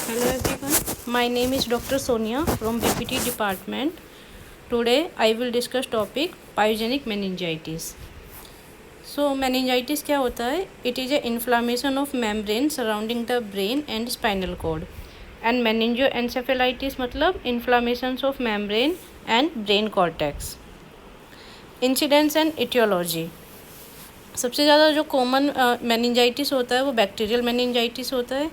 Hello everyone, my name is Dr. Sonia from BPT department. Today I will discuss topic pyogenic meningitis. So meningitis क्या होता है? It is a inflammation of membrane surrounding the brain and spinal cord. And meningoencephalitis मतलब inflammations of membrane and brain cortex. Incidence and etiology. सबसे ज़्यादा जो common meningitis होता है वो बैक्टीरियल meningitis होता है.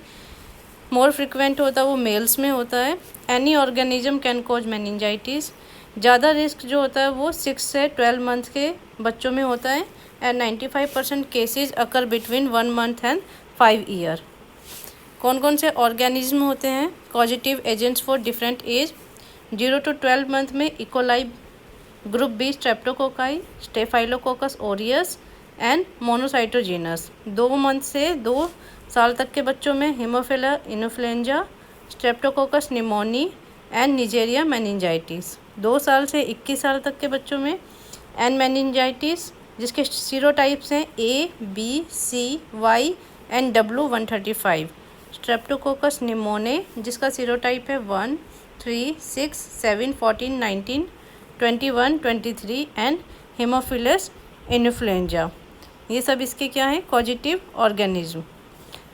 मोर फ्रिक्वेंट होता है वो मेल्स में होता है. Any organism can cause meningitis. ज़्यादा रिस्क जो होता है वो 6 से 12 मंथ के बच्चों में होता है. And 95% cases occur between 1 month and 5 year. कौन कौन से ऑर्गेनिज्म होते हैं? Causative agents for different age. 0 to 12 month में E coli, group B streptococci, Staphylococcus aureus and monocytogenes. 2 month से 2 साल तक के बच्चों में Haemophilus influenza, Streptococcus pneumoniae and Neisseria meningitis. 2 साल से 21 साल तक के बच्चों में एन मेनिंजाइटिस, जिसके सीरोटाइप्स हैं A, B, C, Y and W135. Streptococcus pneumoniae, जिसका सीरोटाइप है 1, 3, 6, 7, 14, 19, 21, 23 एंड हीमोफिलस इन्फ्लुएंजा. ये सब इसके क्या हैं? Causative organism.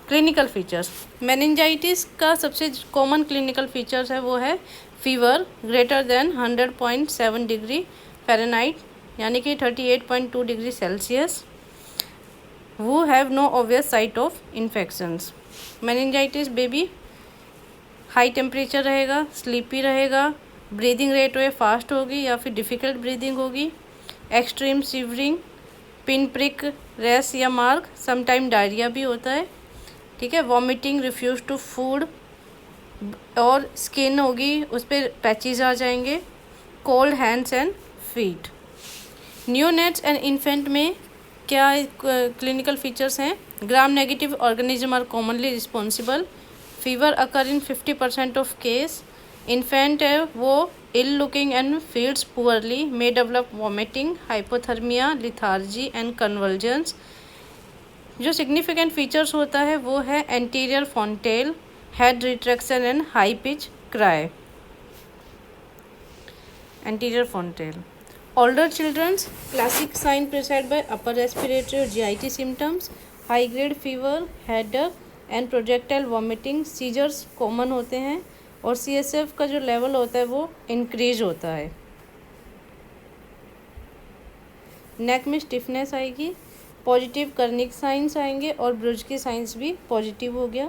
Clinical features. Meningitis का सबसे कॉमन क्लिनिकल फीचर्स है वो है fever greater than 100.7 degree Fahrenheit यानी कि 38.2 डिग्री सेल्सियस. वो have no obvious site of infections. Meningitis baby high temperature रहेगा, स्लीपी रहेगा, ब्रीदिंग रेट वे फास्ट होगी या फिर डिफ़िकल्ट ब्रीदिंग होगी, extreme shivering, pin prick, rash या मार्क, समटाइम डायरिया भी होता है. ठीक है. वॉमिटिंग, रिफ्यूज टू फूड और स्किन होगी उस पर पैचेज आ जाएंगे. Cold hands and feet. Neonates and infant में क्या क्लिनिकल फीचर्स हैं? Gram negative organism are commonly responsible. Fever occur in 50% of case. Infant है वो ill looking and feels poorly, may develop vomiting, hypothermia, lethargy and convergence. जो significant features होता है वो है anterior fontanelle, head retraction and high pitch cry. Anterior fontanelle. Older childrens classic sign precede bye upper respiratory और GIT symptoms, high grade fever, headache and projectile vomiting. Seizures common होते हैं और CSF का जो लेवल होता है वो increase होता है. नेक में स्टिफनेस आएगी. पॉजिटिव कर्निक साइंस आएंगे और ब्रुज की साइंस भी पॉजिटिव हो गया.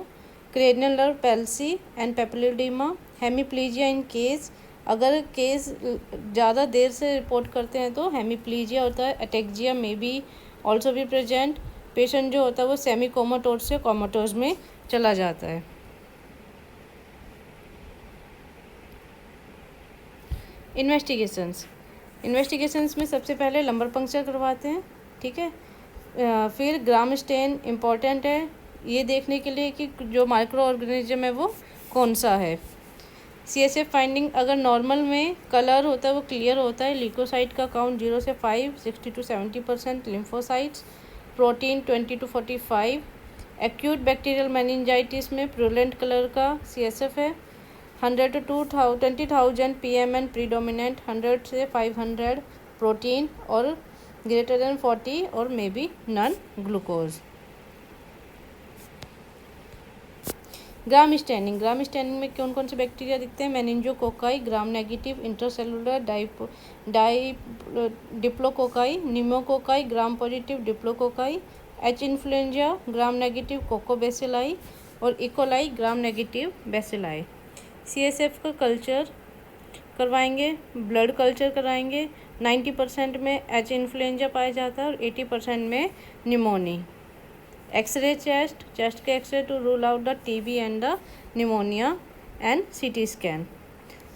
Cranial nerve palsy and papilloedema. Hemiplegia in case, अगर केस ज़्यादा देर से रिपोर्ट करते हैं तो हेमीप्लीजिया होता है. अटेक्जिया मे बी ऑल्सो भी प्रेजेंट. पेशेंट जो होता है वो सेमी कोमाटोज से कोमाटोज में चला जाता है. इन्वेस्टिगेशंस में सबसे पहले लंबर पंक्चर करवाते हैं. ठीक है. फिर ग्राम स्टेन इम्पॉर्टेंट है ये देखने के लिए कि जो माइक्रो ऑर्गेनिज्म है वो कौन सा है. सीएसएफ फाइंडिंग अगर नॉर्मल में कलर होता है वो क्लियर होता है. ल्यूकोसाइट का काउंट 0 से 5, 60 to 70%. Lymphocytes, protein 20 to 45. Acute bacterial meningitis में प्रूलेंट कलर का सीएसएफ है. 100 to 20,000 PMN प्रीडोमिनेंट, 100 से 500 प्रोटीन और ग्रेटर देन 40 और maybe none glucose. Gram staining में कौन कौन से बैक्टीरिया दिखते हैं? मेनिंजोकोकाई, gram negative intercellular diplococci, pneumococci, gram positive diplococci, H influenza, gram negative coccobacilli और E coli, gram negative bacilli. CSF का कल्चर करवाएंगे, ब्लड कल्चर कराएंगे. 90% में एच इन्फ्लुएंजा पाया जाता है और 80% में निमोनी. एक्सरे चेस्ट के x-ray to rule out the TB and the pneumonia and CT scan.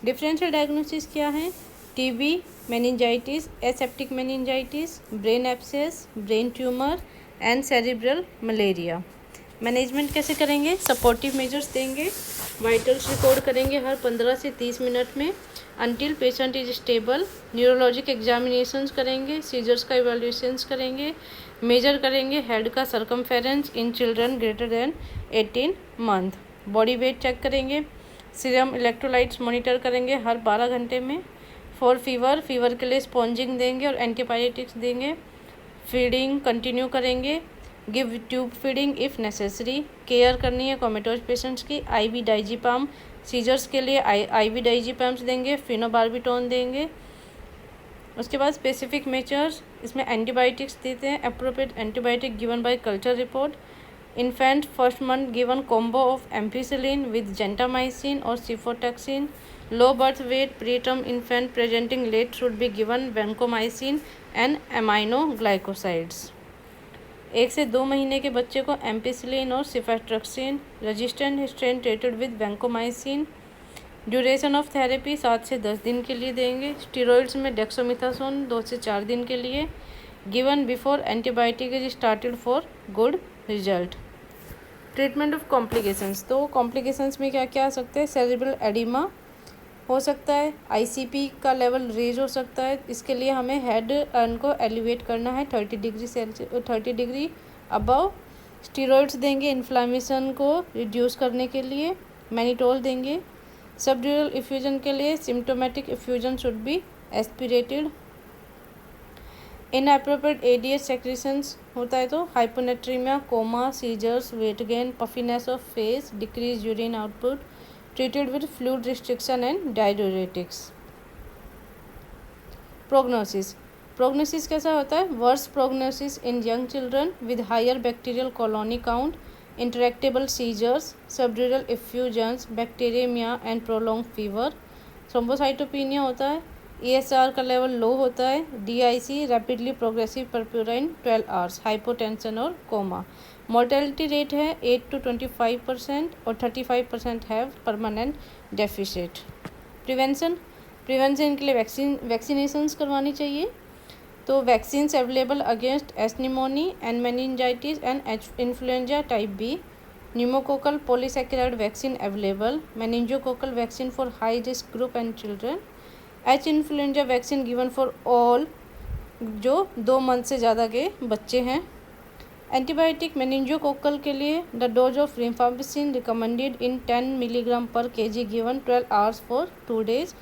Differential diagnosis क्या है? TB, meningitis, aseptic meningitis, brain abscess, brain tumour and cerebral malaria. Management कैसे करेंगे? सपोर्टिव मेजर्स देंगे, vitals record करेंगे हर 15 से 30 minute में until patient is stable. Neurologic examinations करेंगे, सीजर्स का इवैल्यूएशंस करेंगे, मेजर करेंगे हेड का circumference in children greater then 18 month. Body weight check करेंगे, सीरम इलेक्ट्रोलाइट्स मॉनिटर करेंगे हर 12 घंटे में। फॉर फीवर के लिए स्पॉन्जिंग देंगे और एंटीबायोटिक्स देंगे। फीडिंग कंटिन्यू करेंगे, give tube feeding if necessary. Care करनी है कोमेटोज पेशेंट्स की। IV डाइजीपाम, सीजर्स के लिए IV डाइजीपाम्स देंगे, फिनोबार्बिटोन देंगे। उसके बाद स्पेसिफिक मेजर्स, इसमें एंटीबायोटिक्स देते हैं। Appropriate antibiotic given by culture report. Infant first month given combo of ampicillin with gentamicin और cefotaxime. Low birth weight preterm infant presenting late should be given vancomycin and aminoglycosides. 1 से 2 महीने के बच्चे को ampicillin और cefotaxime. Resistant strain treated with vancomycin. Duration of therapy 7 से 10 दिन के लिए देंगे। स्टीरॉइड्स में डेक्सोमिथासोन 2 से 4 दिन के लिए। Given before antibiotic is started for good result. Treatment of complications, तो कॉम्प्लिकेशंस में क्या क्या आ सकते हैं? सेरेब्रल एडिमा हो सकता है, ICP का लेवल रेज हो सकता है। इसके लिए हमें हेड अर्न को एलिवेट करना है 30 डिग्री अबव। स्टीरॉइड्स देंगे इन्फ्लामेशन को रिड्यूस करने के लिए। मैनिटोल देंगे। सबड्यूरल इफ्यूजन के लिए symptomatic effusion should be aspirated. Inappropriate ADH secretions होता है तो hyponatraemia, coma, seizures, weight gain, puffiness of face, decrease urine output, treated with fluid restriction and diuretics. Prognosis कैसा होता है? Worse prognosis in young children with higher bacterial colony count, intractable seizures, subdural effusions, bacteraemia and prolong fever. Thrombocytopenia होता है। ESR का level low होता है। DIC rapidly progressive purpura in 12 hours, hypotension और coma. Mortality rate है 8 to 25% और 35% have permanent deficit. Prevention के लिए वैक्सीनेशंस करवानी चाहिए। तो vaccines available against S pneumoniae and meningitis and influenza type B। Pneumococcal polysaccharide vaccine available. Meningococcal vaccine for high risk group and children. H influenza vaccine given for all जो 2 month से ज़्यादा के बच्चे हैं। एंटीबायोटिक मेनिंजोकोकल के लिए the dose of rifampicin recommended in 10 milligram पर kg given 12 hours for 2 days।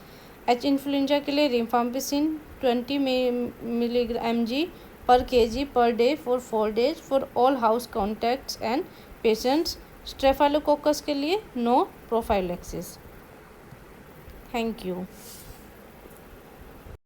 H influenza के लिए रिफाम्पिसिन 20 mg पर kg पर day for 4 days for all house contacts and patients. Staphylococcus के लिए नो प्रोफाइलैक्सिस। Thank you.